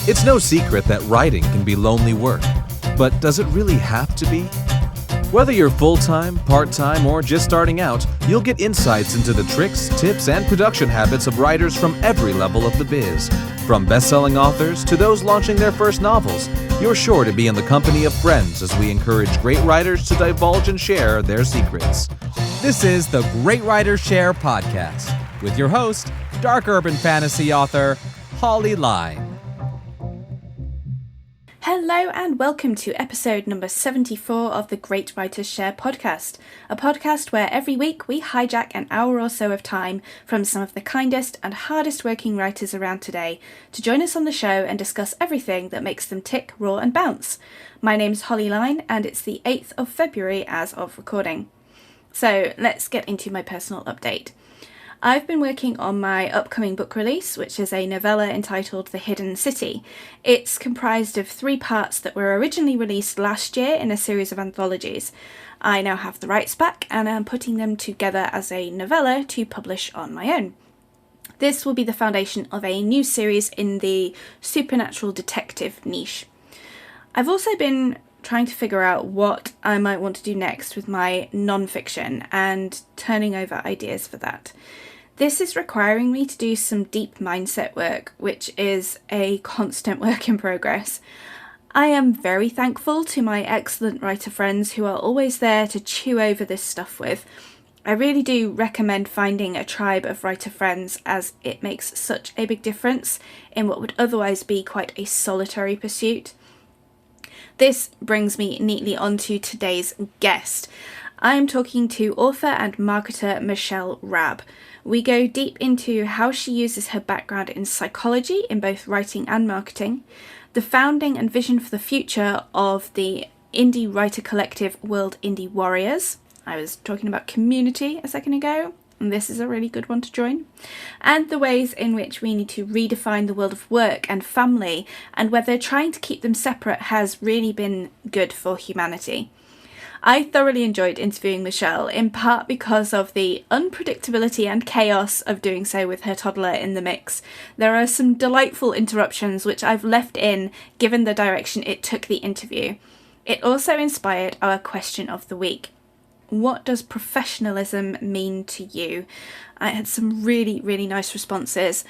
It's no secret that writing can be lonely work, but does it really have to be? Whether you're full-time, part-time, or just starting out, you'll get insights into the tricks, tips, and production habits of writers from every level of the biz. From best-selling authors to those launching their first novels, you're sure to be in the company of friends as we encourage great writers to divulge and share their secrets. This is the Great Writers Share podcast with your host, dark urban fantasy author, Holly Line. Hello and welcome to episode number 74 of the Great Writers Share podcast, a podcast where every week we hijack an hour or so of time from some of the kindest and hardest working writers around today to join us on the show and discuss everything that makes them tick, roar and bounce. My name's Holly Line and it's the 8th of February as of recording. So let's get into my personal update. I've been working on my upcoming book release, which is a novella entitled The Hidden City. It's comprised of 3 parts that were originally released last year in a series of anthologies. I now have the rights back and am putting them together as a novella to publish on my own. This will be the foundation of a new series in the supernatural detective niche. I've also been trying to figure out what I might want to do next with my non-fiction and turning over ideas for that. This is requiring me to do some deep mindset work, which is a constant work in progress. I am very thankful to my excellent writer friends who are always there to chew over this stuff with. I really do recommend finding a tribe of writer friends as it makes such a big difference in what would otherwise be quite a solitary pursuit. This brings me neatly onto today's guest. I'm talking to author and marketer Michelle Raab. We go deep into how she uses her background in psychology in both writing and marketing, the founding and vision for the future of the indie writer collective World Indie Warriors. I was talking about community a second ago, and this is a really good one to join, and the ways in which we need to redefine the world of work and family, and whether trying to keep them separate has really been good for humanity. I thoroughly enjoyed interviewing Michelle, in part because of the unpredictability and chaos of doing so with her toddler in the mix. There are some delightful interruptions which I've left in given the direction it took the interview. It also inspired our question of the week. What does professionalism mean to you? I had some really nice responses.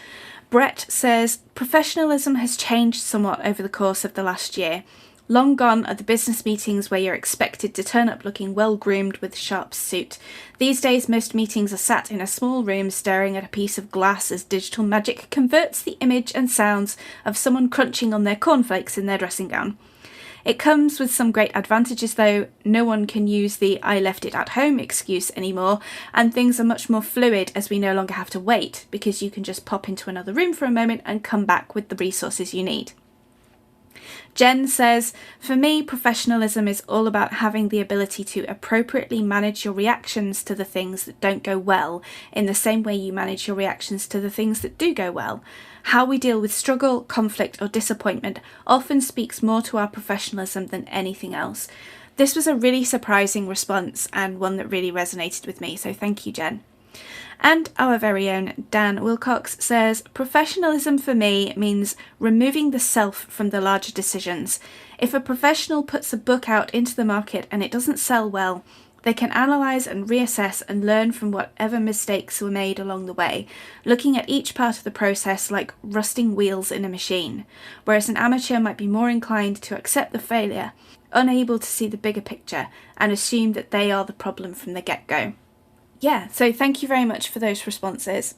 Brett says, professionalism has changed somewhat over the course of the last year. Long gone are the business meetings where you're expected to turn up looking well-groomed with a sharp suit. These days, most meetings are sat in a small room staring at a piece of glass as digital magic converts the image and sounds of someone crunching on their cornflakes in their dressing gown. It comes with some great advantages though. No one can use the I left it at home excuse anymore, and things are much more fluid as we no longer have to wait because you can just pop into another room for a moment and come back with the resources you need. Jen says, for me, professionalism is all about having the ability to appropriately manage your reactions to the things that don't go well in the same way you manage your reactions to the things that do go well. How we deal with struggle, conflict or disappointment often speaks more to our professionalism than anything else. This was a really surprising response and one that really resonated with me, so thank you, Jen. And our very own Dan Wilcox says, professionalism for me means removing the self from the larger decisions. If a professional puts a book out into the market and it doesn't sell well, they can analyse and reassess and learn from whatever mistakes were made along the way, looking at each part of the process like rusting wheels in a machine, whereas an amateur might be more inclined to accept the failure, unable to see the bigger picture, and assume that they are the problem from the get-go. Yeah, so thank you very much for those responses.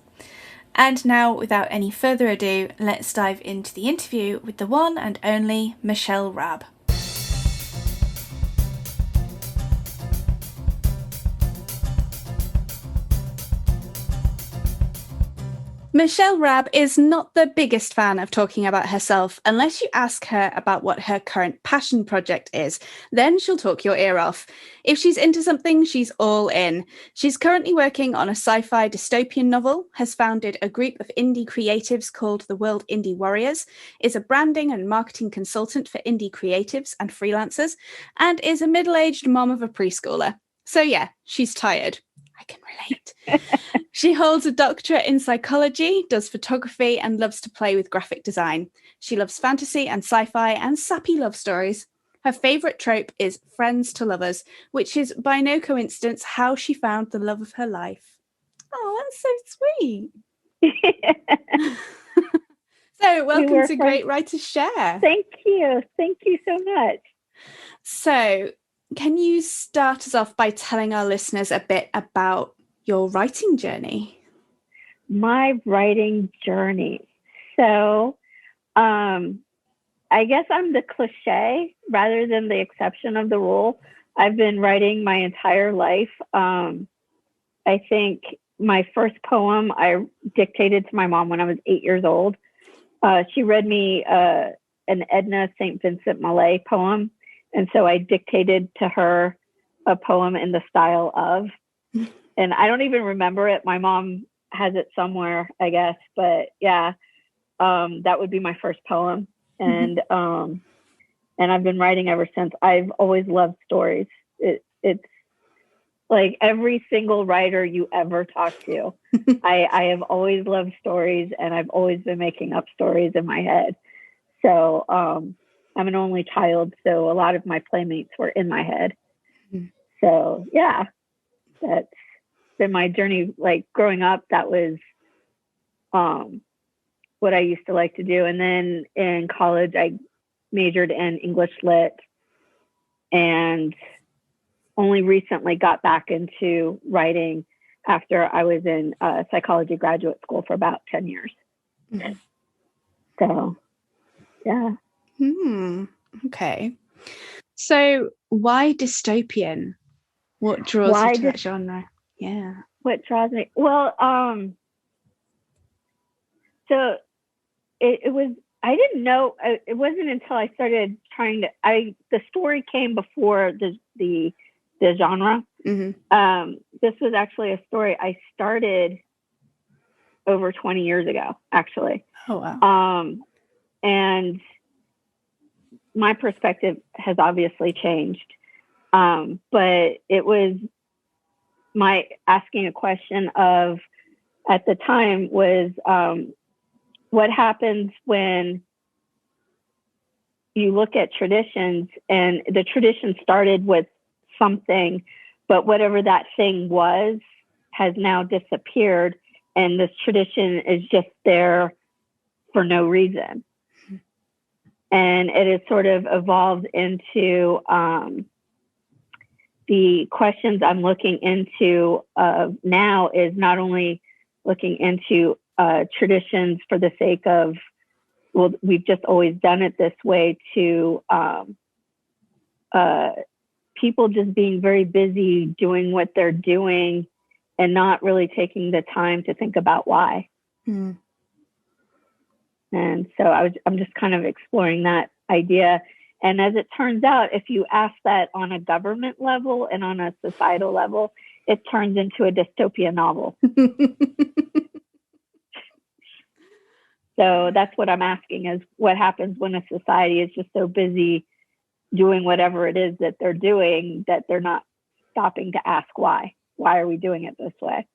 And now, without any further ado, let's dive into the interview with the one and only Michelle Raab. Michelle Raab is not the biggest fan of talking about herself unless you ask her about what her current passion project is. Then she'll talk your ear off. If she's into something, she's all in. She's currently working on a sci-fi dystopian novel, has founded a group of indie creatives called the World Indie Warriors, is a branding and marketing consultant for indie creatives and freelancers, and is a middle-aged mom of a preschooler. So yeah, she's tired. I can relate. She holds a doctorate in psychology, does photography, and loves to play with graphic design. She loves fantasy and sci-fi and sappy love stories. Her favourite trope is friends to lovers, which is by no coincidence how she found the love of her life. Oh, that's so sweet. So, welcome to Great Writers Share. Thank you. Thank you so much. So, can you start us off by telling our listeners a bit about your writing journey? My writing journey. So, I guess I'm the cliche rather than the exception of the rule. I've been writing my entire life. I think my first poem I dictated to my mom when I was 8 years old. She read me an Edna St. Vincent Millay poem. And so I dictated to her a poem in the style of, and I don't even remember it. My mom has it somewhere, I guess. But yeah, that would be my first poem. And I've been writing ever since. I've always loved stories. It's like every single writer you ever talk to. I have always loved stories, and I've always been making up stories in my head. So I'm an only child, so a lot of my playmates were in my head. So yeah, that's been my journey. Like growing up, that was what I used to like to do. And then in college, I majored in English Lit, and only recently got back into writing after I was in psychology graduate school for about 10 years. So, yeah. Okay. So why dystopian? What draws you to that genre? Yeah. What draws me? Well, so it was, I didn't know, it wasn't until I started trying to, the story came before the genre. This was actually a story I started over 20 years ago, actually. Oh, wow. And my perspective has obviously changed. But it was my asking a question of, at the time was, what happens when you look at traditions and the tradition started with something, but whatever that thing was has now disappeared, and this tradition is just there for no reason. And it has sort of evolved into the questions I'm looking into now is not only looking into traditions for the sake of, well, we've just always done it this way, to people just being very busy doing what they're doing and not really taking the time to think about why. And so I'm just kind of exploring that idea. And as it turns out, if you ask that on a government level and on a societal level, it turns into a dystopian novel. So that's what I'm asking, is what happens when a society is just so busy doing whatever it is that they're doing that they're not stopping to ask why. Why are we doing it this way?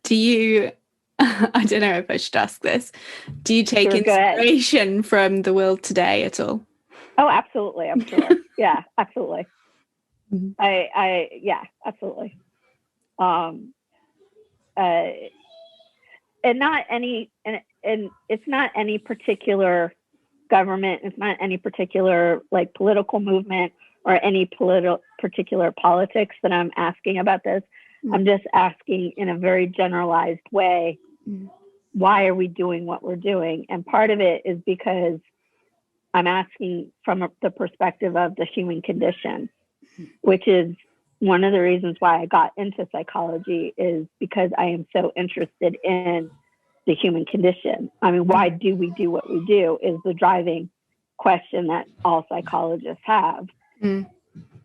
Do you, I don't know if I should ask this, do you take inspiration from the world today at all? Oh, absolutely. I'm sure. Yeah, absolutely. Yeah, absolutely. And not any, and it's not any particular government. It's not any particular like political movement or any particular politics that I'm asking about this. I'm just asking in a very generalized way, why are we doing what we're doing? And part of it is because I'm asking from the perspective of the human condition, which is one of the reasons why I got into psychology, is because I am so interested in the human condition. I mean, why do we do what we do is the driving question that all psychologists have. And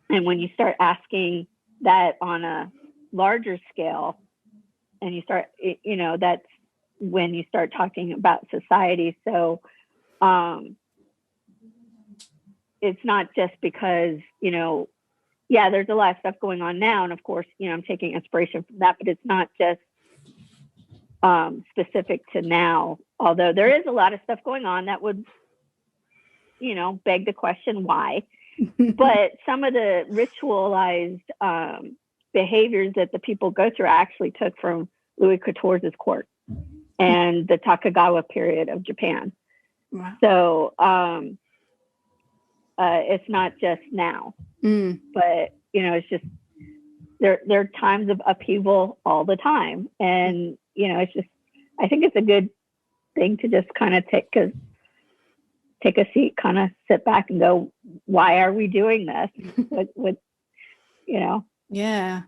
when you start asking that on a larger scale, and you start, that's when you start talking about society. So it's not just because, yeah, there's a lot of stuff going on now. And of course, I'm taking inspiration from that, but it's not just specific to now, although there is a lot of stuff going on that would, beg the question why. But some of the ritualized behaviors that the people go through I actually took from Louis XIV's court and the Tokugawa period of Japan. Wow. So it's not just now, but it's just there are times of upheaval all the time, and it's just, I think it's a good thing to just kind of take a seat, kind of sit back and go, why are we doing this? with Yeah.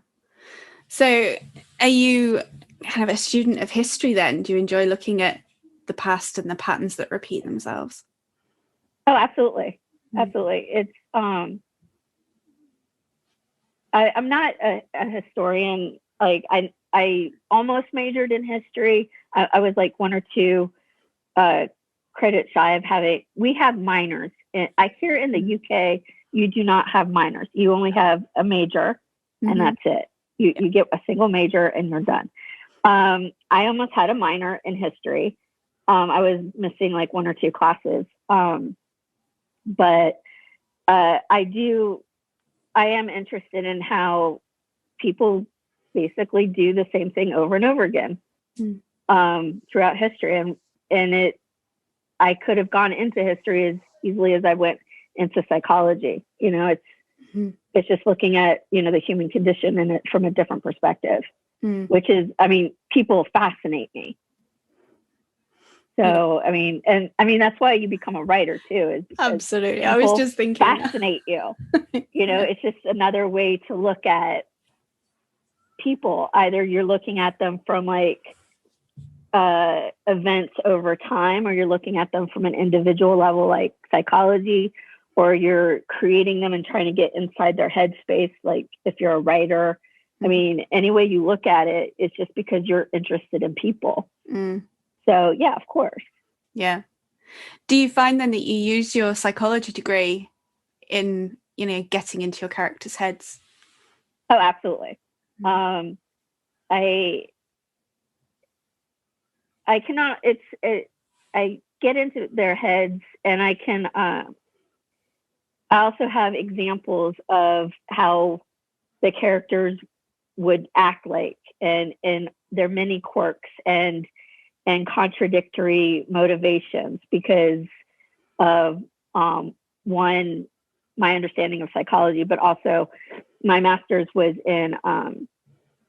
So are you kind of a student of history then? Do you enjoy looking at the past and the patterns that repeat themselves? Oh, absolutely. Absolutely. It's I'm not a historian. Like I almost majored in history. I was like one or two credits shy of having. We have minors. I hear in the UK you do not have minors. You only have a major, and that's it. You get a single major and you're done. I almost had a minor in history. I was missing like one or two classes. But I am interested in how people basically do the same thing over and over again throughout history. And I could have gone into history as easily as I went into psychology. It's just looking at, the human condition and it from a different perspective, which is, people fascinate me. So, that's why you become a writer too. Is absolutely. I was just thinking, fascinate you. It's just another way to look at people. Either you're looking at them from like events over time, or you're looking at them from an individual level, like psychology, or you're creating them and trying to get inside their headspace. Like if you're a writer, any way you look at it, it's just because you're interested in people. So, yeah, of course. Yeah. Do you find then that you use your psychology degree in, getting into your characters' heads? Oh, absolutely. I cannot, I get into their heads, and I can, I also have examples of how the characters would act like, and their many quirks and contradictory motivations because of one, my understanding of psychology, but also my master's was in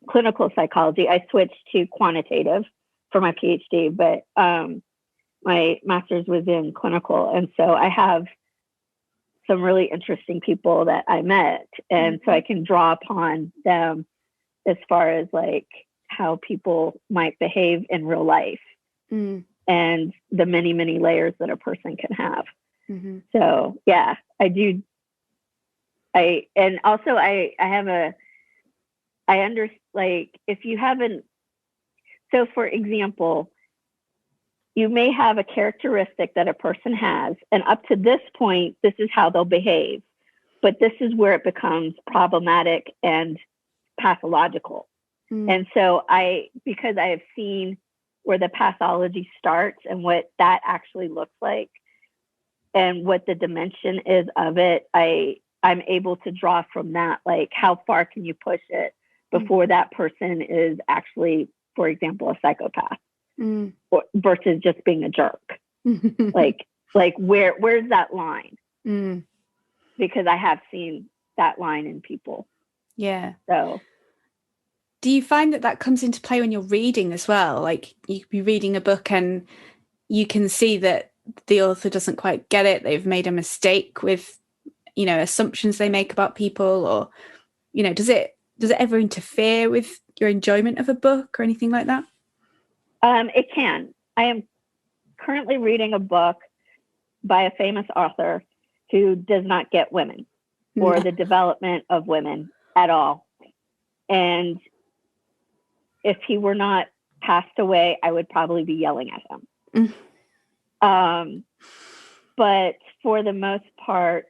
clinical psychology. I switched to quantitative for my PhD, but my master's was in clinical. And so I have some really interesting people that I met. And so I can draw upon them as far as like how people might behave in real life and the many, many layers that a person can have. So yeah, I do. And also I like, if you haven't, so for example, you may have a characteristic that a person has, and up to this point, this is how they'll behave, but this is where it becomes problematic and pathological. And so because I have seen where the pathology starts and what that actually looks like and what the dimension is of it, I'm able to draw from that, like how far can you push it before that person is actually, for example, a psychopath versus just being a jerk. like where's that line? Because I have seen that line in people. Yeah. So do you find that comes into play when you're reading as well? Like you could be reading a book and you can see that the author doesn't quite get it. They've made a mistake with, assumptions they make about people, or, does it ever interfere with your enjoyment of a book or anything like that? It can. I am currently reading a book by a famous author who does not get women or the development of women at all. And if he were not passed away, I would probably be yelling at him. But for the most part,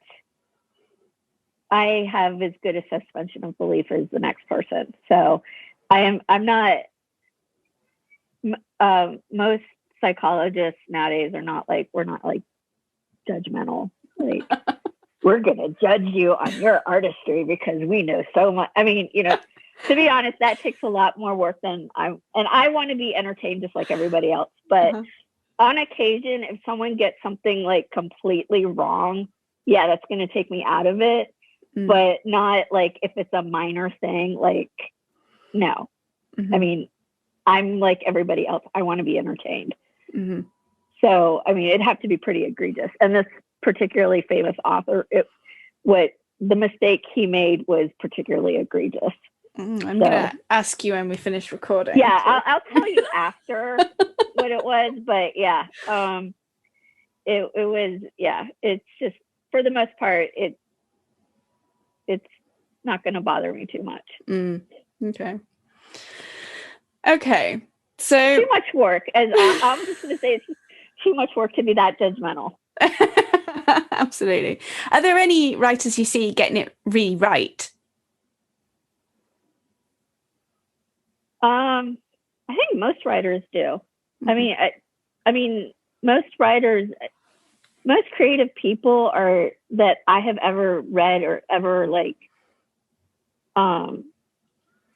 I have as good a suspension of belief as the next person. So I'm not, most psychologists nowadays are not like, we're not like judgmental. Like, we're going to judge you on your artistry because we know so much. I mean, to be honest, that takes a lot more work than and I want to be entertained just like everybody else. But on occasion, if someone gets something like completely wrong, yeah, that's going to take me out of it. But not like if it's a minor thing, like, no. I mean, I'm like everybody else. I want to be entertained. So, I mean, it'd have to be pretty egregious. And this particularly famous author, what the mistake he made was particularly egregious. I'm going to ask you when we finish recording. Yeah, so. I'll tell you after what it was. But yeah, it was, yeah, it's just, for the most part, it's not going to bother me too much. Okay. So too much work. As I'm just going to say, it's too much work to be that judgmental. Absolutely. Are there any writers you see getting it really right? I think most writers do. I mean, most writers, most creative people are that I have ever read or ever like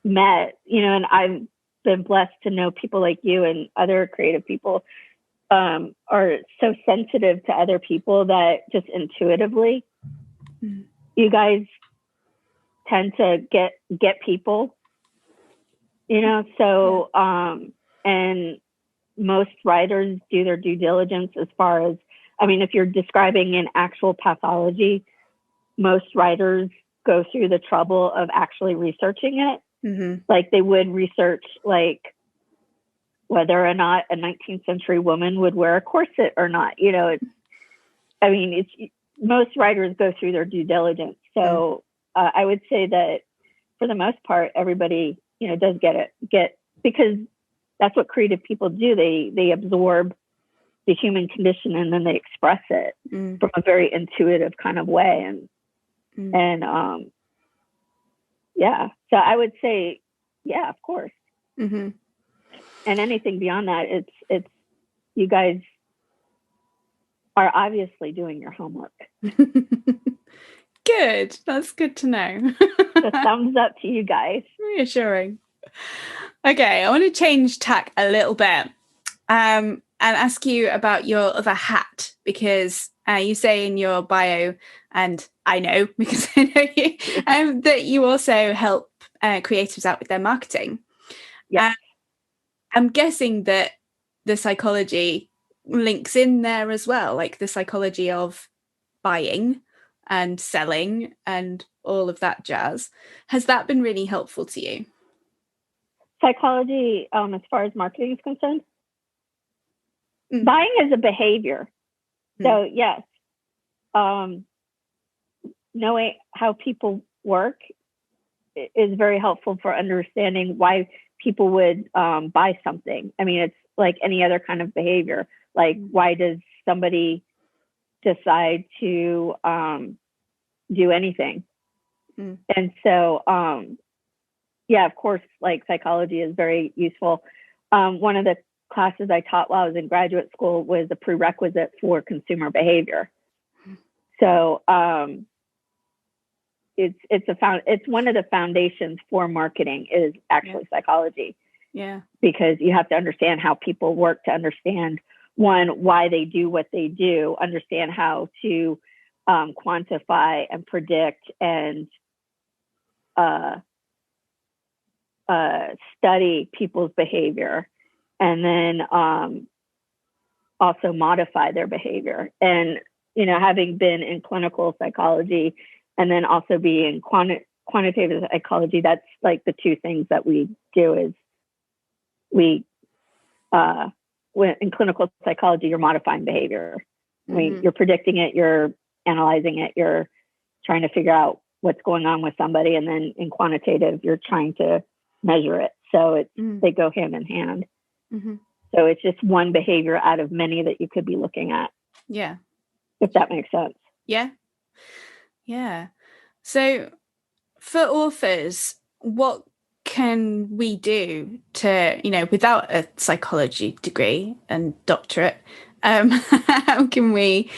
met, and I've been blessed to know people like you and other creative people are so sensitive to other people that just intuitively you guys tend to get people, so and most writers do their due diligence as far as, I mean, if you're describing an actual pathology, most writers go through the trouble of actually researching it. Like they would research like whether or not a 19th century woman would wear a corset or not. Most writers go through their due diligence. So I would say that for the most part, everybody, does get because that's what creative people do. They absorb the human condition and then they express it from a very intuitive kind of way. And yeah, so I would say, yeah, of course. And anything beyond that, it's you guys are obviously doing your homework. Good. That's good to know. So thumbs up to you guys. Reassuring. Okay, I want to change tack a little bit and ask you about your other hat, because you say in your bio, and I know because I know you, that you also help creatives out with their marketing. Yeah. I'm guessing that the psychology links in there as well, like the psychology of buying and selling and all of that jazz. Has that been really helpful to you? Psychology, as far as marketing is concerned, buying is a behavior. So yes, knowing how people work is very helpful for understanding why people would buy something. I mean, it's like any other kind of behavior. Like, why does somebody decide to do anything? And so, yeah, of course, like psychology is very useful. One of the classes I taught while I was in graduate school was a prerequisite for consumer behavior. So it's one of the foundations for marketing is actually psychology. Yeah. Because you have to understand how people work to understand, one, why they do what they do, understand how to quantify and predict and study people's behavior, and then also modify their behavior. And, having been in clinical psychology and then also be in quantitative psychology, that's like the two things that we do is in clinical psychology, you're modifying behavior. I mean, you're predicting it, you're analyzing it, you're trying to figure out what's going on with somebody. And then in quantitative, you're trying to measure it. So they go hand in hand. So it's just one behavior out of many that you could be looking at. Yeah. If that makes sense. Yeah. Yeah. So for authors, what can we do to, without a psychology degree and doctorate, how can we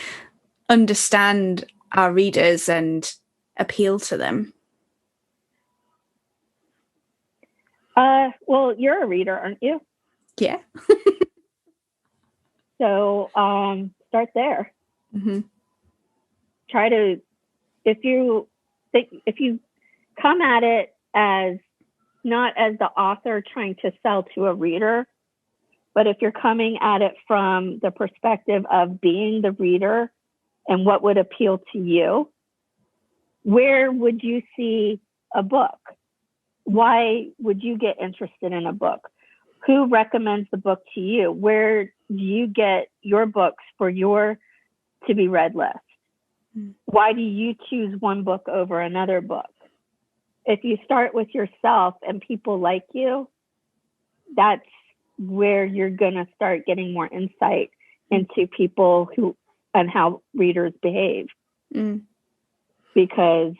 understand our readers and appeal to them? Well, you're a reader, aren't you? Yeah. So start there. Mm-hmm. Try to, if you come at it as not as the author trying to sell to a reader, but if you're coming at it from the perspective of being the reader and what would appeal to you, where would you see a book? Why would you get interested in a book? Who recommends the book to you? Where do you get your books for your to be read list? Why do you choose one book over another book? If you start with yourself and people like you, that's where you're going to start getting more insight into people who and how readers behave. Because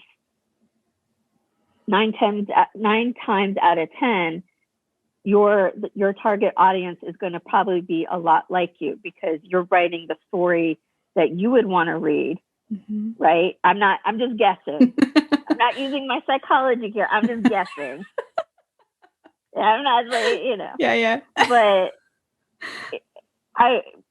9 times out of 10, your target audience is going to probably be a lot like you, because you're writing the story that you would want to read. Mm-hmm. Right? I'm just guessing. I'm not using my psychology here. I'm just guessing. I'm not like, Yeah. But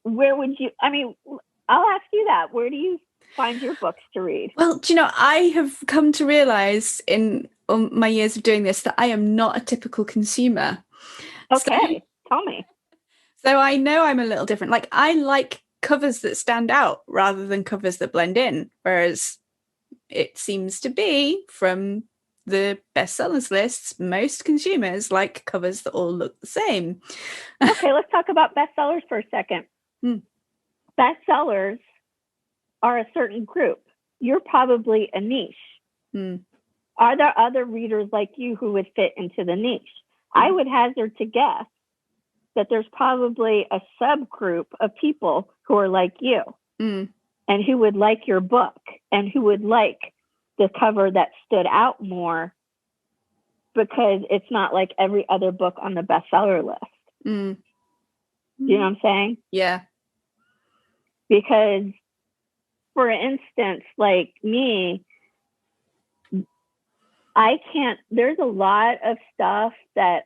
where would you, I'll ask you that. Where do you find your books to read? Well, I have come to realize in my years of doing this that I am not a typical consumer. Okay, tell me. So I know I'm a little different. Like, I like covers that stand out rather than covers that blend in, whereas it seems to be from the bestsellers lists, most consumers like covers that all look the same. Okay, let's talk about bestsellers for a second. Bestsellers are a certain group. You're probably a niche. Are there other readers like you who would fit into the niche? I would hazard to guess that there's probably a subgroup of people who are like you and who would like your book and who would like the cover that stood out more, because it's not like every other book on the bestseller list. You know what I'm saying? Yeah. Because, for instance, like me, there's a lot of stuff that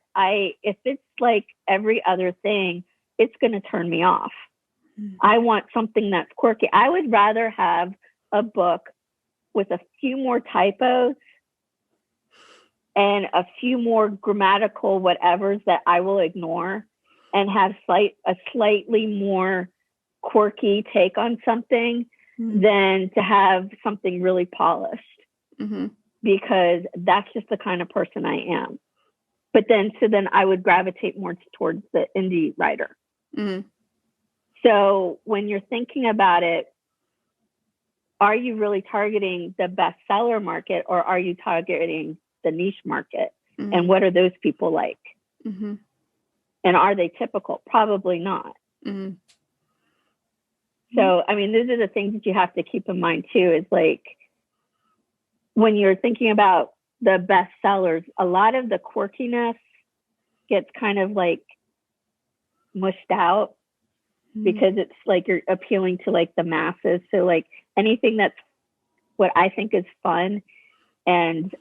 if it's like every other thing, it's going to turn me off. I want something that's quirky. I would rather have a book with a few more typos and a few more grammatical whatevers that I will ignore, and have a slightly more quirky take on something than to have something really polished. Because that's just the kind of person I am. But then I would gravitate more towards the indie writer. So when you're thinking about it, are you really targeting the bestseller market, or are you targeting the niche market? And what are those people like? And are they typical? Probably not. So, those are the things that you have to keep in mind too, is like, when you're thinking about the bestsellers, a lot of the quirkiness gets kind of like mushed out because it's like you're appealing to like the masses. So like anything that's what I think is fun and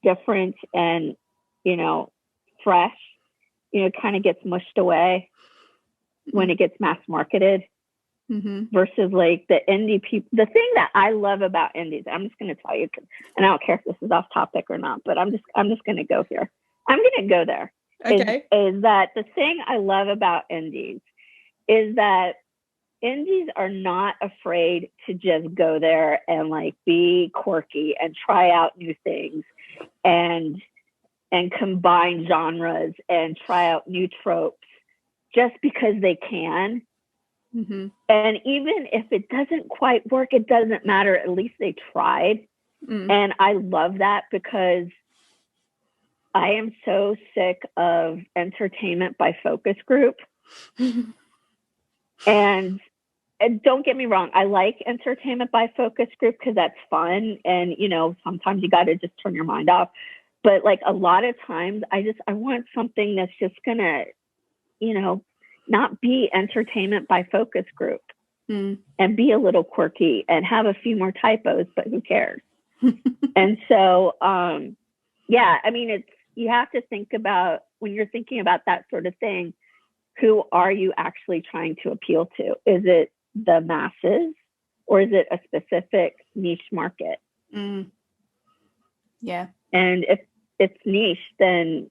different and, fresh, kind of gets mushed away when it gets mass marketed. Versus like the indie people. The thing that I love about indies, I'm just going to tell you, and I don't care if this is off topic or not, but I'm just going to go here. I'm going to go there. Okay. Is that the thing I love about indies is that indies are not afraid to just go there and like be quirky and try out new things and combine genres and try out new tropes just because they can. And even if it doesn't quite work, it doesn't matter. At least they tried. And I love that, because I am so sick of entertainment by focus group. And don't get me wrong. I like entertainment by focus group because that's fun. And, sometimes you got to just turn your mind off. But like a lot of times I want something that's just going to, not be entertainment by focus group and be a little quirky and have a few more typos, but who cares? And so, you have to think about when you're thinking about that sort of thing, who are you actually trying to appeal to? Is it the masses or is it a specific niche market? Yeah. And if it's niche, then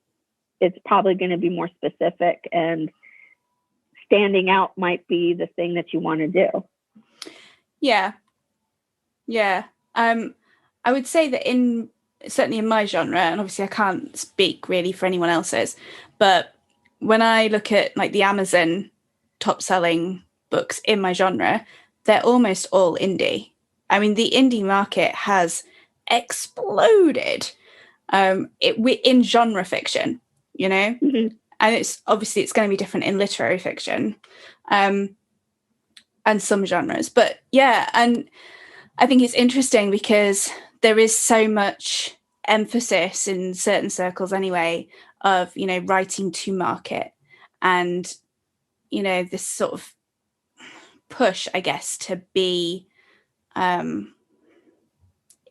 it's probably going to be more specific, and standing out might be the thing that you want to do. Yeah. I would say that certainly in my genre, and obviously I can't speak really for anyone else's, but when I look at like the Amazon top selling books in my genre, they're almost all indie. I mean, the indie market has exploded in genre fiction, and it's obviously it's going to be different in literary fiction and some genres. But yeah, and I think it's interesting because there is so much emphasis in certain circles anyway of, writing to market and, this sort of push, I guess, to be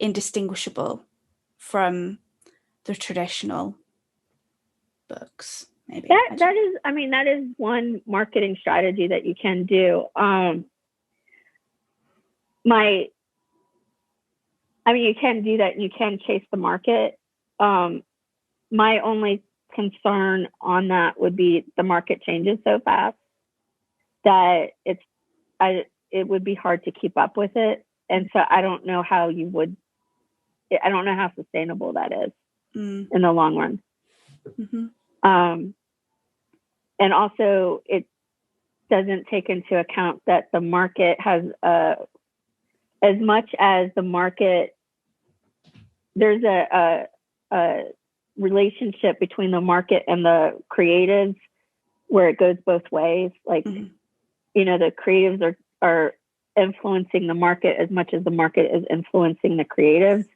indistinguishable from the traditional books. Maybe that is one marketing strategy that you can do. You can do that and you can chase the market. My only concern on that would be the market changes so fast that it would be hard to keep up with it. And so I don't know how sustainable that is in the long run. And also it doesn't take into account that the market has, as much as the market, there's a relationship between the market and the creatives where it goes both ways. Like, the creatives are influencing the market as much as the market is influencing the creatives.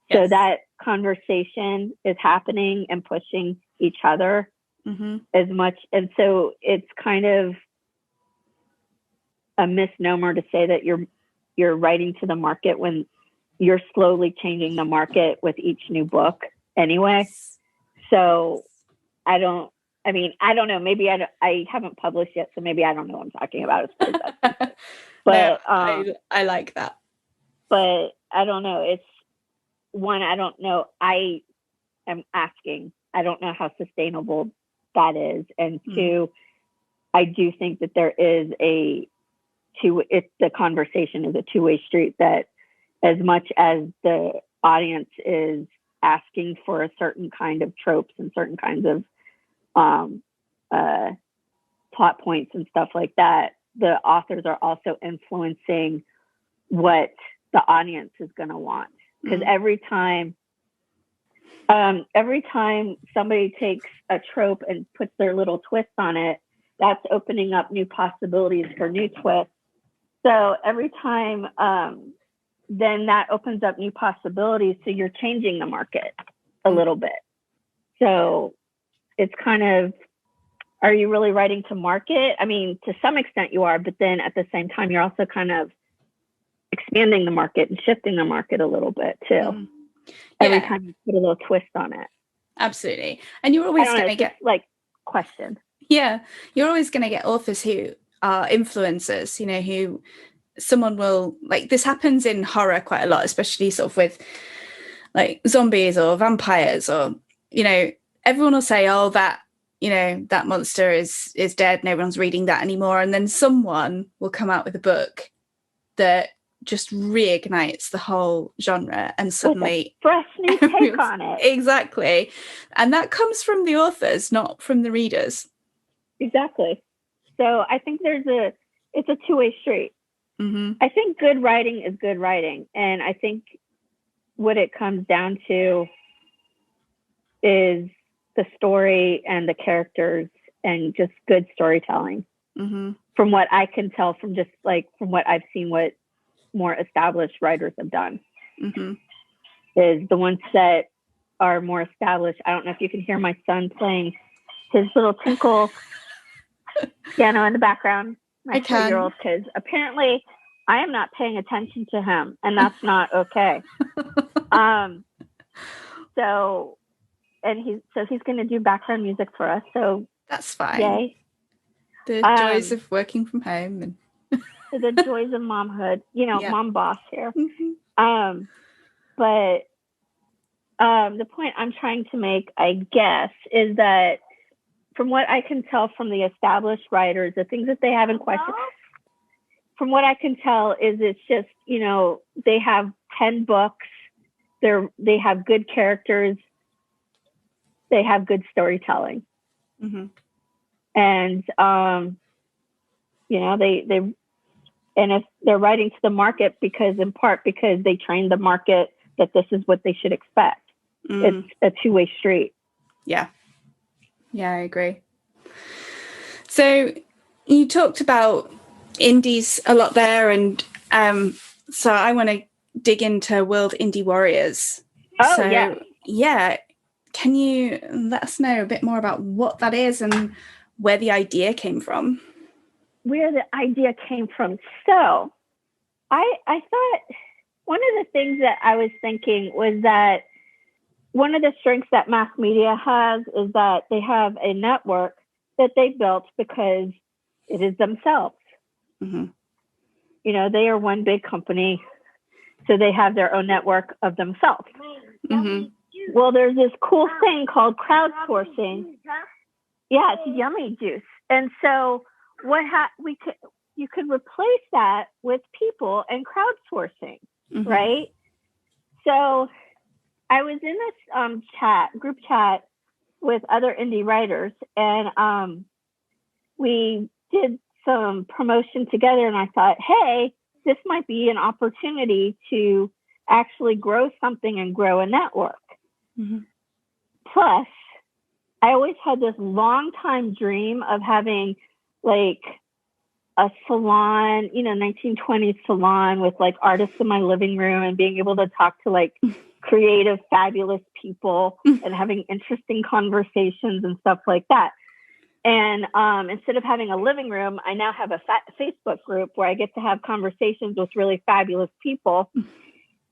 Yes. So that conversation is happening and pushing each other as much. And so it's kind of a misnomer to say that you're writing to the market when you're slowly changing the market with each new book anyway. So I don't know. Maybe I haven't published yet, so maybe I don't know what I'm talking about as far as that. But no, I like that. But I don't know. It's one, I don't know. I am asking. I don't know how sustainable that is. And two, I do think that there is the conversation is a two-way street, that as much as the audience is asking for a certain kind of tropes and certain kinds of plot points and stuff like that, the authors are also influencing what the audience is going to want. Because every time somebody takes a trope and puts their little twist on it, that's opening up new possibilities for new twists. So every time, then that opens up new possibilities. So you're changing the market a little bit. So it's kind of, are you really writing to market? I mean, to some extent you are, but then at the same time, you're also kind of expanding the market and shifting the market a little bit too. Every time you put a little twist on it. Absolutely. And you're always going to get like question. Yeah. You're always going to get authors who are influencers, who someone will, like, this happens in horror quite a lot, especially sort of with like zombies or vampires, or, everyone will say, oh, that, that monster is dead, no one's reading that anymore. And then someone will come out with a book that just reignites the whole genre and suddenly fresh new take on it. Exactly. And that comes from the authors, not from the readers. Exactly. So I think it's a two-way street. I think good writing is good writing. And I think what it comes down to is the story and the characters and just good storytelling from what I can tell from just like from what I've seen what more established writers have done. Mm-hmm. Is the ones that are more established. I don't know if you can hear my son playing his little tinkle piano in the background. My 3-year-old, because apparently I am not paying attention to him, and that's not okay. So he's going to do background music for us. So that's fine. Yay. The joys of working from home and the joys of momhood, mom boss here. Mm-hmm. But the point I'm trying to make, I guess, is that from what I can tell from the established writers, the things that they have in question, from what I can tell is it's just, they have 10 books. They have good characters. They have good storytelling. Mm-hmm. And, and if they're writing to the market in part because they trained the market that this is what they should expect. It's a two-way street. Yeah, I agree. So you talked about indies a lot there, and so I want to dig into World Indie Warriors. Yeah. Can you let us know a bit more about what that is and where the idea came from? Where the idea came from. So I thought one of the things that I was thinking was that one of the strengths that mass media has is that they have a network that they built because it is themselves. Mm-hmm. They are one big company, so they have their own network of themselves. Mm-hmm. Well, there's this cool thing called crowdsourcing. Yeah, it's yummy juice. And so you could replace that with people and crowdsourcing, Mm-hmm. right? So I was in this group chat with other indie writers, and we did some promotion together, and I thought, hey, this might be an opportunity to actually grow something and grow a network. Mm-hmm. Plus, I always had this long time dream of having like a salon, 1920s salon with like artists in my living room and being able to talk to like creative, fabulous people and having interesting conversations and stuff like that. And instead of having a living room, I now have a Facebook group where I get to have conversations with really fabulous people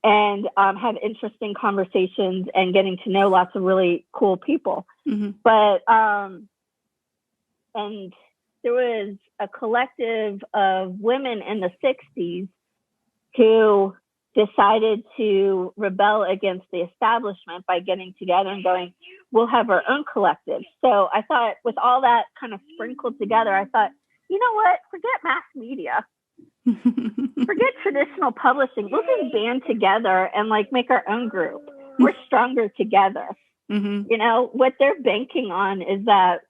and have interesting conversations and getting to know lots of really cool people. Mm-hmm. But, and there was a collective of women in the 60s who decided to rebel against the establishment by getting together and going, we'll have our own collective. So I thought with all that kind of sprinkled together, I thought, you know what, forget mass media. Forget traditional publishing. We'll just band together and like make our own group. We're stronger together. Mm-hmm. What they're banking on is that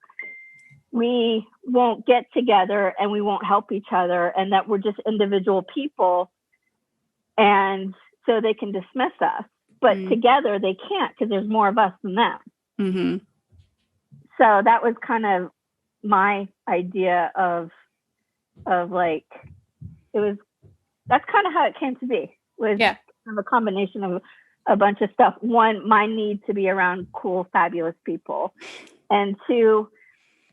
we won't get together and we won't help each other and that we're just individual people. And so they can dismiss us. But together they can't because there's more of us than them. Mm-hmm. So that was kind of my idea of like, that's kind of how it came to be, was kind of a combination of a bunch of stuff. One, my need to be around cool, fabulous people. And two,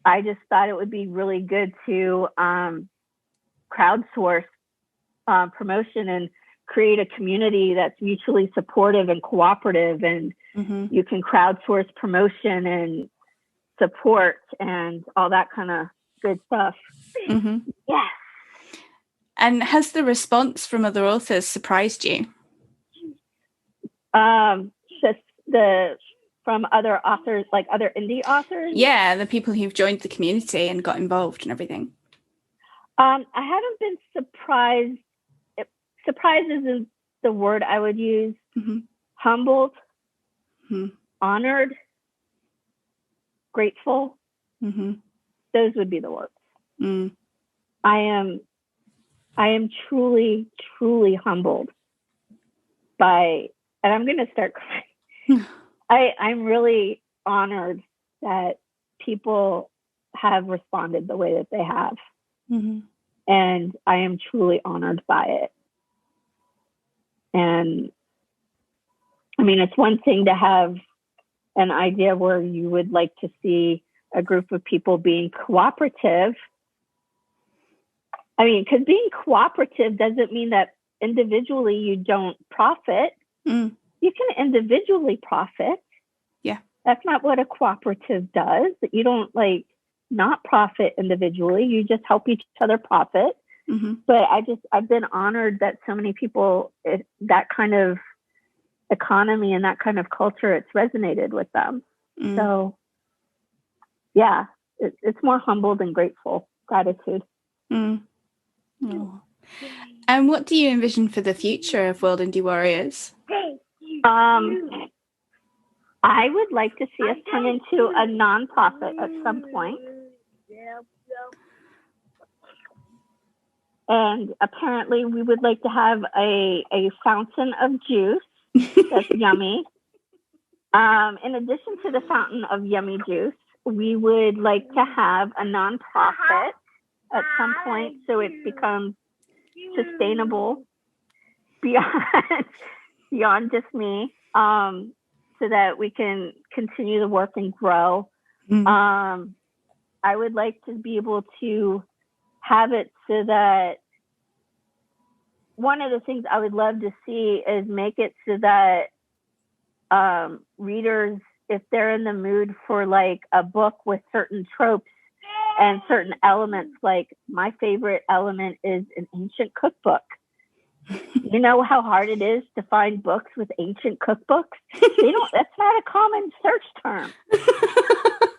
I just thought it would be really good to crowdsource promotion and create a community that's mutually supportive and cooperative. And you can crowdsource promotion and support and all that kind of good stuff. Mm-hmm. Yes. And has the response from other authors surprised you? From other authors, like other indie authors? Yeah, the people who've joined the community and got involved and everything. I haven't been surprised. Surprised isn't the word I would use. Mm-hmm. Humbled, Mm-hmm. honored, grateful. Mm-hmm. Those would be the words. Mm. I am truly, truly humbled by, and I'm going to start crying. I'm really honored that people have responded the way that they have. Mm-hmm. And I am truly honored by it. And I mean, it's one thing to have an idea where you would like to see a group of people being cooperative. I mean, because being cooperative doesn't mean that individually you don't profit. You can individually profit. Yeah. That's not what a cooperative does. You don't like not profit individually. You just help each other profit. But I've been honored that so many people, that kind of economy and that kind of culture, it's resonated with them. So yeah, it's more humble than grateful. Gratitude. Oh. And what do you envision for the future of World Indie Warriors? I would like to see us turn into a nonprofit at some point. And apparently we would like to have a fountain of juice that's yummy. In addition to the fountain of yummy juice, we would like to have a nonprofit at some point so it becomes sustainable beyond just me, so that we can continue to work and grow. I would like to be able to have it so that one of the things I would love to see is make it so that readers, if they're in the mood for like a book with certain tropes and certain elements, like my favorite element is an ancient cookbook. You know how hard it is to find books with ancient cookbooks? That's not a common search term.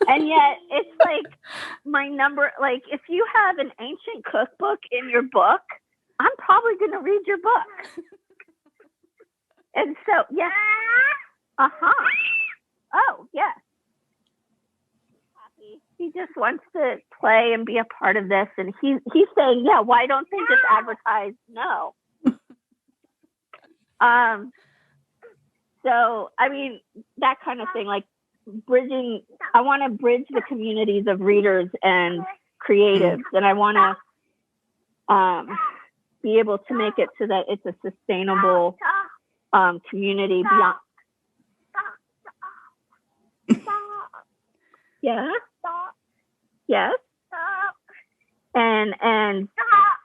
And yet it's like my number, like if you have an ancient cookbook in your book, I'm probably going to read your book. And so, yes. Oh, yes. He just wants to play and be a part of this. And he's saying, yeah, why don't they just advertise? No. So, I mean, that kind of thing, like I want to bridge the communities of readers and creatives. And I want to be able to make it so that it's a sustainable community beyond. Yeah. Yes. And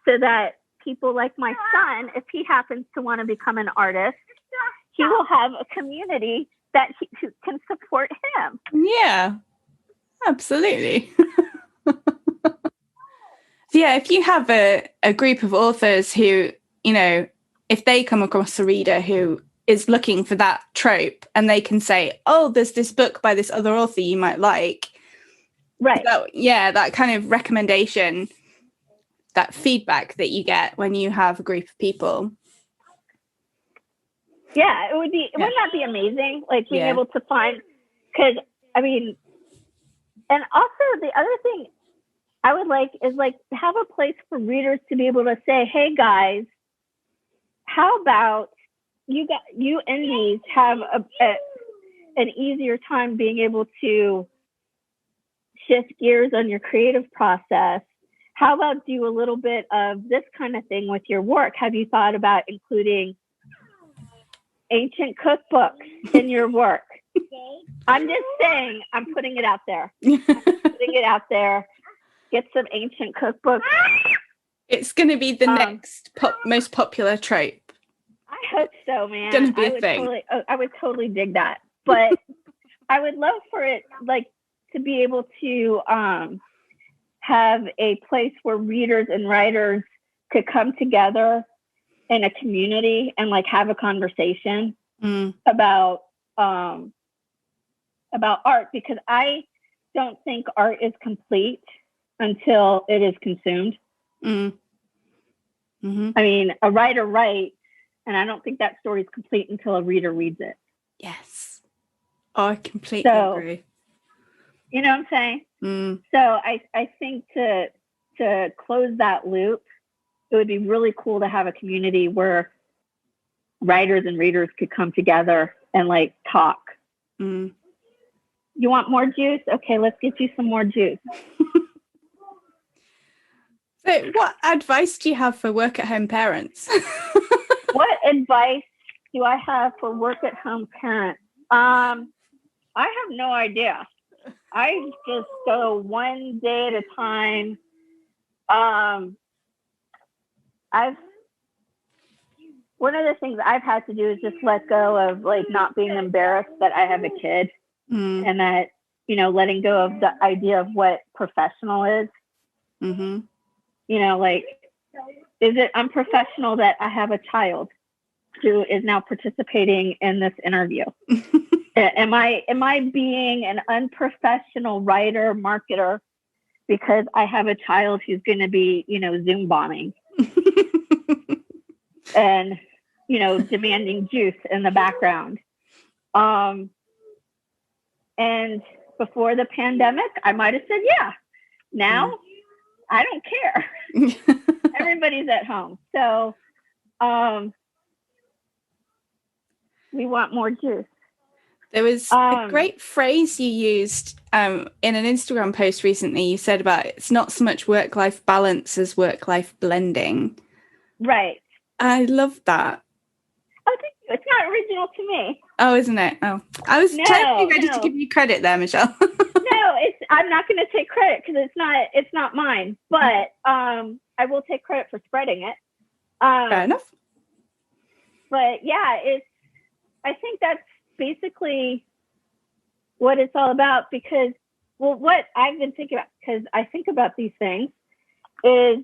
so that people like my son, if he happens to want to become an artist, he will have a community that can support him. Yeah, absolutely. So yeah, if you have a group of authors who, you know, if they come across a reader who is looking for that trope and they can say, oh, there's this book by this other author you might like. Right. That kind of recommendation, that feedback that you get when you have a group of people. Yeah, wouldn't that be amazing? Like being able to find, because I mean, and also the other thing I would like is like have a place for readers to be able to say, hey guys, how about you indies have an easier time being able to shift gears on your creative process? How about do a little bit of this kind of thing with your work? Have you thought about including ancient cookbooks in your work? I'm just saying, I'm putting it out there. Get some ancient cookbooks. It's going to be the next most popular trope. I hope so, man. Going to be a thing. I would totally dig that. But I would love for it, like, to be able to have a place where readers and writers could come together in a community and like have a conversation about art, because I don't think art is complete until it is consumed. I mean, a writer writes, and I don't think that story is complete until a reader reads it. Yes. Oh, I completely agree. You know what I'm saying? So I think to close that loop, it would be really cool to have a community where writers and readers could come together and like talk. You want more juice? Okay, let's get you some more juice. So So what advice do you have for work-at-home parents? What advice do I have for work-at-home parents? I have no idea. I just go one day at a time. One of the things I've had to do is just let go of like not being embarrassed that I have a kid, and that, you know, letting go of the idea of what professional is. Mm-hmm. You know, like, is it unprofessional that I have a child who is now participating in this interview? Am I being an unprofessional writer, marketer, because I have a child who's going to be, you know, Zoom bombing and, you know, demanding juice in the background? And before the pandemic, I might have said, yeah. Now, I don't care. Everybody's at home. So we want more juice. There was a great phrase you used in an Instagram post recently. You said about it's not so much work-life balance as work-life blending. Right. I love that. Oh, thank you. It's not original to me. Oh, isn't it? Oh, I was totally ready to give you credit there, Michelle. No, I'm not going to take credit because it's not mine. But I will take credit for spreading it. Fair enough. But yeah, I think that's basically what it's all about, because, well, what I've been thinking about, because I think about these things, is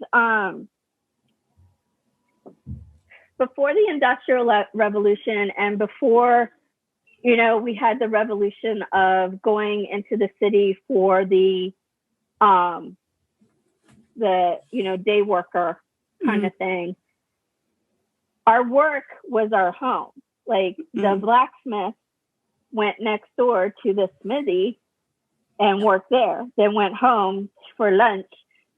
before the Industrial Revolution and before, you know, we had the revolution of going into the city for the you know, day worker kind of thing. Our work was our home. Like the blacksmith went next door to the smithy and worked there, then went home for lunch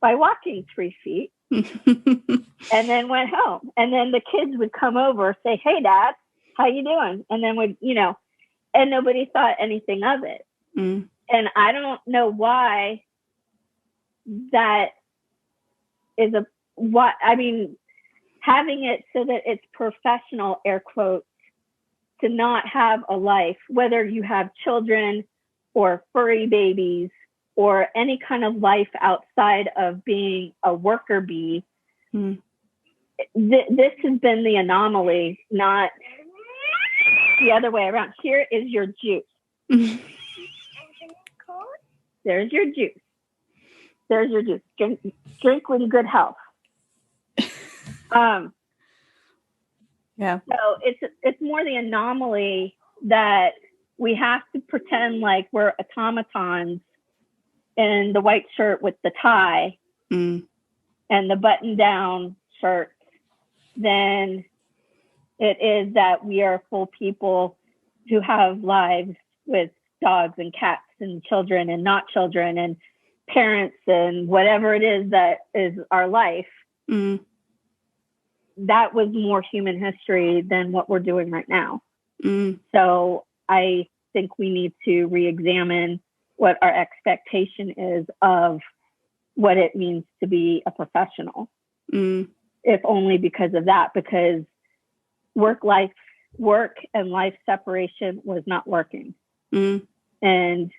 by walking 3 feet and then went home. And then the kids would come over, say, hey, Dad, how you doing? And then would, you know, and nobody thought anything of it. And I don't know why that is having it so that it's professional, air quotes, to not have a life, whether you have children or furry babies or any kind of life outside of being a worker bee. This has been the anomaly, not the other way around. Here is your juice. There's your juice. There's your juice. Drink with good health. Yeah. So it's more the anomaly that we have to pretend like we're automatons in the white shirt with the tie and the button-down shirt, than it is that we are full people who have lives with dogs and cats and children and not children and parents and whatever it is that is our life. That was more human history than what we're doing right now. So I think we need to re-examine what our expectation is of what it means to be a professional. If only because of that, because work and life separation was not working. And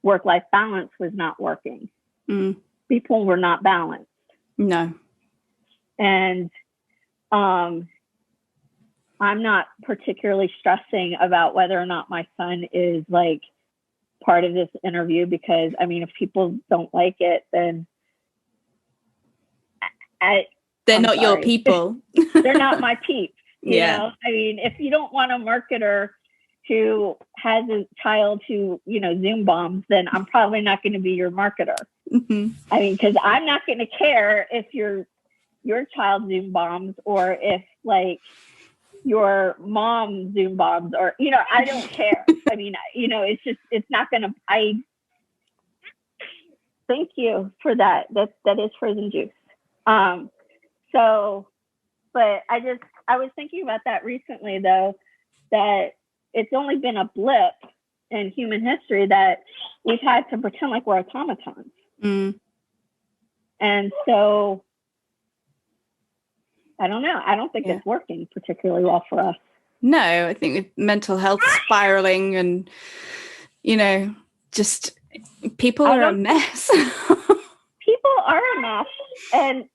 work-life balance was not working. People were not balanced. No. And I'm not particularly stressing about whether or not my son is like part of this interview, because I mean, if people don't like it, then they're not your people. They're not my peeps. You Yeah. know, I mean, if you don't want a marketer who has a child who, you know, Zoom bombs, then I'm probably not going to be your marketer. I mean, because I'm not going to care if your child Zoom bombs or if like your mom Zoom bombs, or, you know, I don't care. I mean, you know, it's not going to, thank you for that. That is frozen juice. So, but I was thinking about that recently though, that it's only been a blip in human history that we've had to pretend like we're automatons. And so I don't know. I don't think it's working particularly well for us. No, I think with mental health spiraling and, just people are a mess. People are a mess. And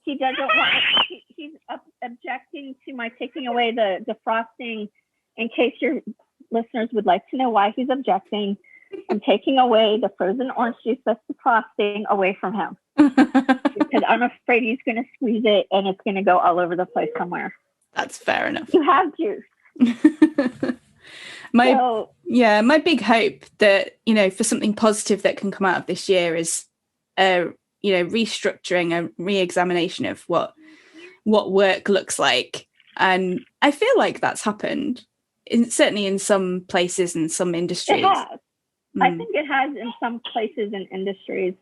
he doesn't want, he's objecting to my taking away the defrosting. In case your listeners would like to know why he's objecting, I'm taking away the frozen orange juice that's defrosting away from him. Because I'm afraid he's going to squeeze it and it's going to go all over the place somewhere. That's fair enough. You have juice. My big hope that, for something positive that can come out of this year is, restructuring, a re-examination of what work looks like. And I feel like that's happened, certainly in some places and some industries. It has. I think it has in some places and industries.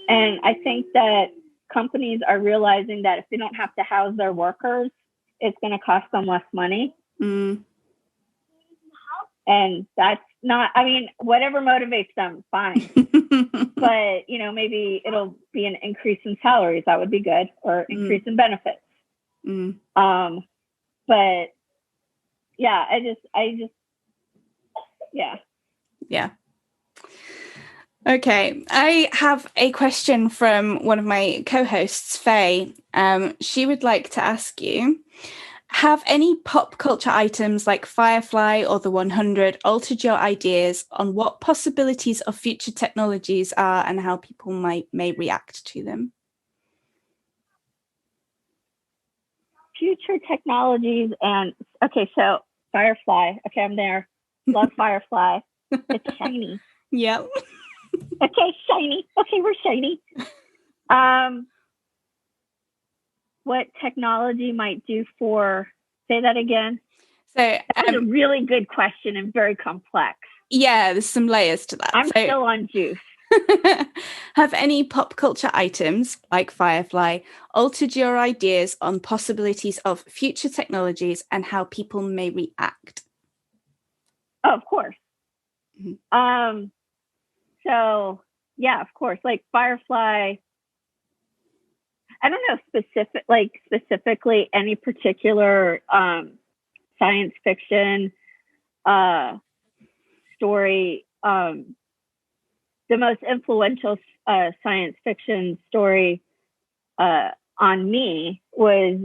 And I think that companies are realizing that if they don't have to house their workers, it's going to cost them less money. And that's not, whatever motivates them, fine. But, maybe it'll be an increase in salaries. That would be good. Or increase in benefits. But yeah, Yeah. Okay, I have a question from one of my co-hosts, Faye. She would like to ask you, have any pop culture items like Firefly or the 100 altered your ideas on what possibilities of future technologies are and how people may react to them? Future technologies so Firefly. Okay, I'm there. Love Firefly. It's shiny. Yep. Okay, shiny. Okay, we're shiny. What technology might do for, say that again? So that's a really good question and very complex. Yeah, there's some layers to that. I'm still on juice. Have any pop culture items like Firefly altered your ideas on possibilities of future technologies and how people may react? Oh, of course. So yeah, of course, like Firefly. I don't know specifically any particular science fiction story. The most influential science fiction story on me was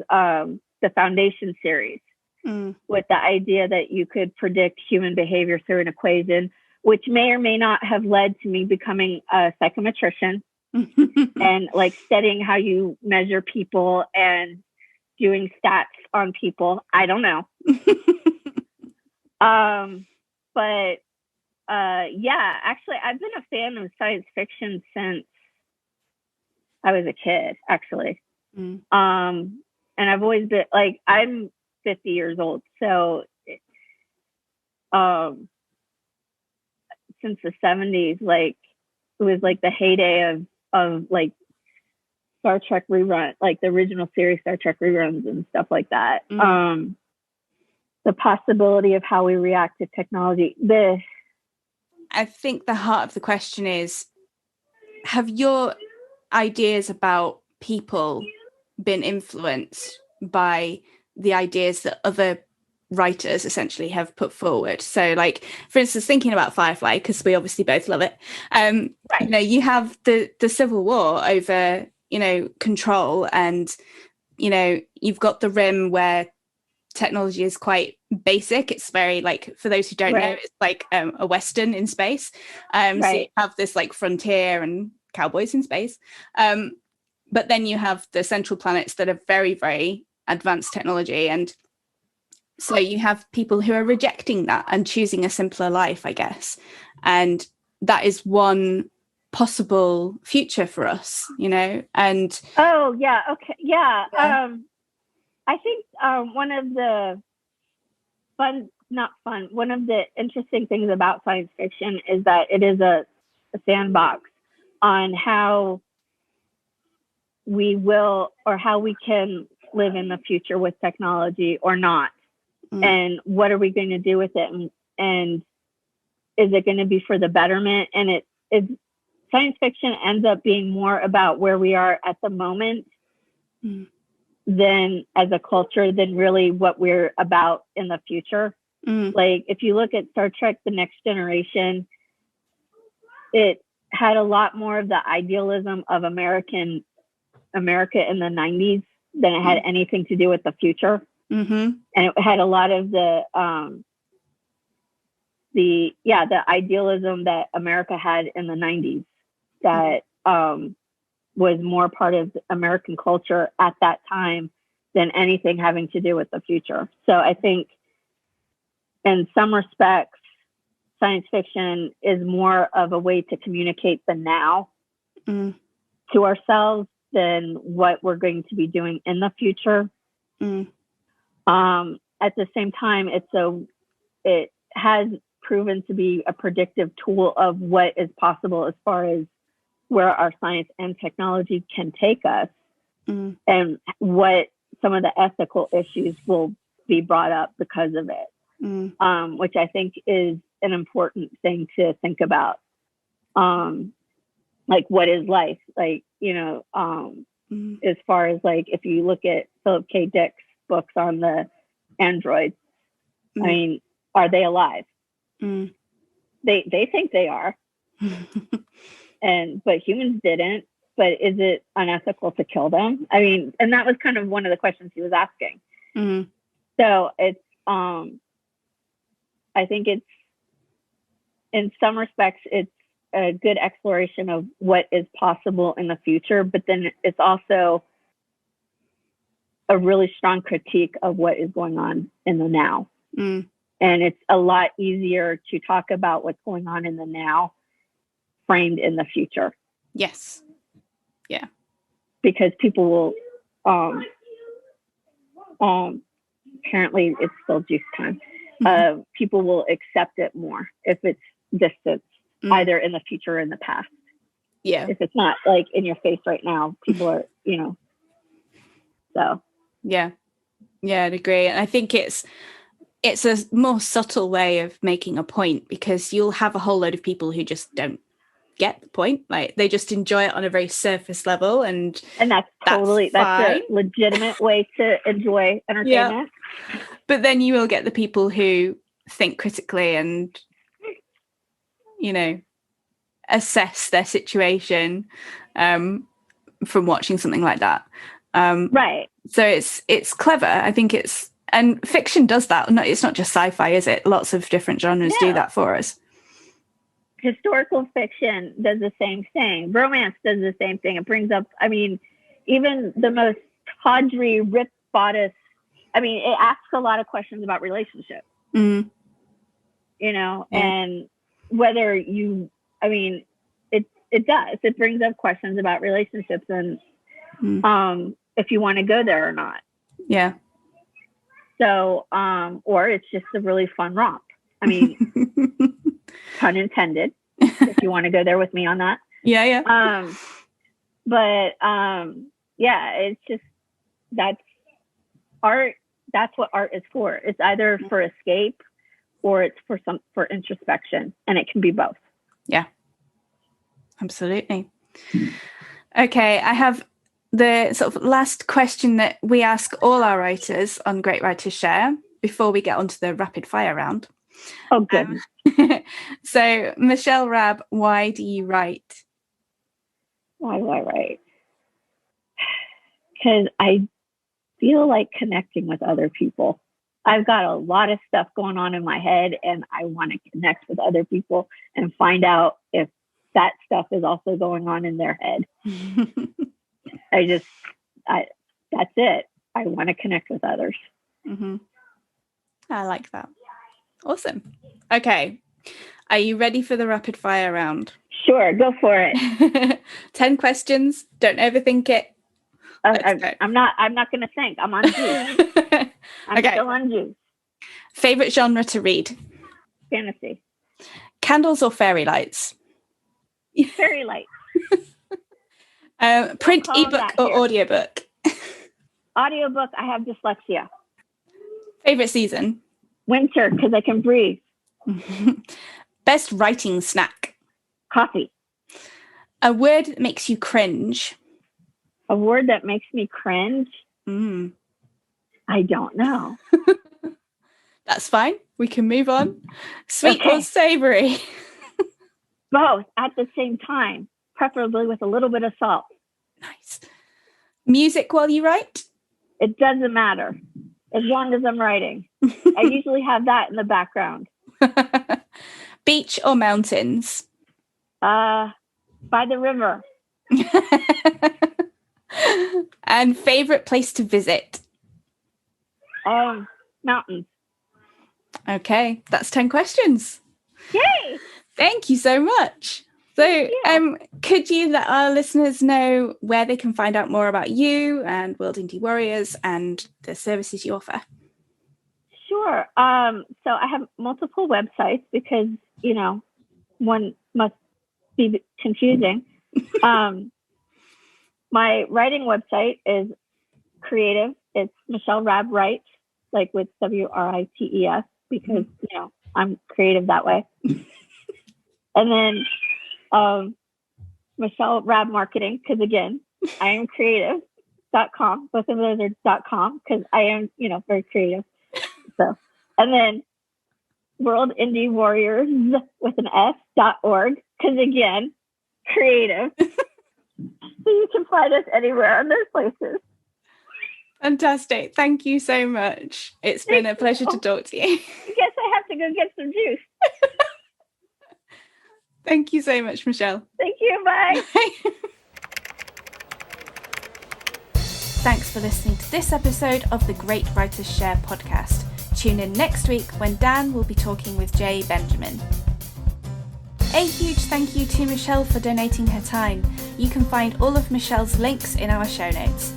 the Foundation series, with the idea that you could predict human behavior through an equation, which may or may not have led to me becoming a psychometrician and studying how you measure people and doing stats on people. I don't know. But actually, I've been a fan of science fiction since I was a kid, actually. And I've always been I'm 50 years old. So since the 70s, it was the heyday of Star Trek rerun, the original series Star Trek reruns and stuff like that. The possibility of how we react to technology. I think the heart of the question is, have your ideas about people been influenced by the ideas that other writers essentially have put forward? So for instance, thinking about Firefly, because we obviously both love it, right. You have the Civil War over control, and you've got the Rim where technology is quite basic. It's very for those who don't know, it's a Western in space. So you have this frontier and cowboys in space, but then you have the central planets that are very, very advanced technology, and so you have people who are rejecting that and choosing a simpler life, I guess. And that is one possible future for us, and oh yeah, okay, yeah. I think one of the one of the interesting things about science fiction is that it is a sandbox on how we will, or how we can live in the future with technology or not. And what are we going to do with it? And is it going to be for the betterment? And science fiction ends up being more about where we are at the moment than as a culture than really what we're about in the future. Like if you look at Star Trek: The Next Generation, it had a lot more of the idealism of America in the 90s than it had anything to do with the future. And it had a lot of the idealism that America had in the 90s that was more part of American culture at that time than anything having to do with the future. So I think in some respects, science fiction is more of a way to communicate the now to ourselves than what we're going to be doing in the future. At the same time, it has proven to be a predictive tool of what is possible as far as where our science and technology can take us and what some of the ethical issues will be brought up because of it, which I think is an important thing to think about. Like, what is life? Like, as far as like, if you look at Philip K. Dick's books on the androids, I mean, are they alive? They think they are. But humans didn't. But is it unethical to kill them? I mean, and that was kind of one of the questions he was asking. So it's, I think it's, in some respects, it's a good exploration of what is possible in the future, but then it's also a really strong critique of what is going on in the now. And it's a lot easier to talk about what's going on in the now framed in the future. Yes. Yeah. Because people will, apparently it's still juice time. People will accept it more if it's distant, either in the future or in the past. Yeah. If it's not like in your face right now, people are, so. Yeah. Yeah, I'd agree. And I think it's a more subtle way of making a point, because you'll have a whole load of people who just don't get the point. Like, they just enjoy it on a very surface level, and that's a legitimate way to enjoy entertainment. Yeah. But then you will get the people who think critically and, assess their situation from watching something like that. Right. So it's clever. I think and fiction does that. No, it's not just sci-fi, is it? Lots of different genres do that for us. Historical fiction does the same thing. Romance does the same thing. It brings up, I mean, even the most tawdry, ripped bodice, I mean, it asks a lot of questions about relationships. And whether it does. It brings up questions about relationships and if you want to go there or not. Yeah. So, or it's just a really fun romp. I mean, pun intended, if you want to go there with me on that. Yeah, yeah. It's just, that's art. That's what art is for. It's either for escape or it's for introspection, and it can be both. Yeah, absolutely. Okay, I have the sort of last question that we ask all our writers on Great Writers Share before we get onto the rapid fire round. Oh, good. So, Michelle Raab, why do you write? Why do I write? Because I feel like connecting with other people. I've got a lot of stuff going on in my head, and I want to connect with other people and find out if that stuff is also going on in their head. That's it. I want to connect with others. I like that. Awesome. Okay. Are you ready for the rapid fire round? Sure, go for it. 10 questions. Don't overthink it. I'm not going to think. I'm on juice. I'm still on juice. Favorite genre to read? Fantasy. Candles or fairy lights? Fairy lights. Print, ebook or audiobook? Audiobook. I have dyslexia. Favorite season? Winter, because I can breathe. Best writing snack? Coffee. A word that makes you cringe. A word that makes me cringe? I don't know. That's fine. We can move on. Sweet or savory? Both at the same time, preferably with a little bit of salt. Nice. Music while you write? It doesn't matter as long as I'm writing. I usually have that in the background. Beach or mountains? By the river. And favorite place to visit? Mountains. Okay, that's 10 questions. Yay! Thank you so much. So, could you let our listeners know where they can find out more about you and World Indie Warriors and the services you offer? Sure. So I have multiple websites because, one must be confusing. My writing website is creative. It's Michelle Raab Writes, like with WRITES, because, I'm creative that way. And then Michelle Raab Marketing, because again, I am creative.com. Both of those are .com because I am, very creative. So, and then World Indie Warriors with an S.org, because again, creative. So you can find us anywhere on those places. Fantastic. Thank you so much. It's been a pleasure to talk to you. I guess I have to go get some juice. Thank you so much, Michelle. Thank you. Bye. Thanks for listening to this episode of the Great Writers Share podcast. Tune in next week when Dan will be talking with Jay Benjamin. A huge thank you to Michelle for donating her time. You can find all of Michelle's links in our show notes.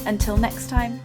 Until next time.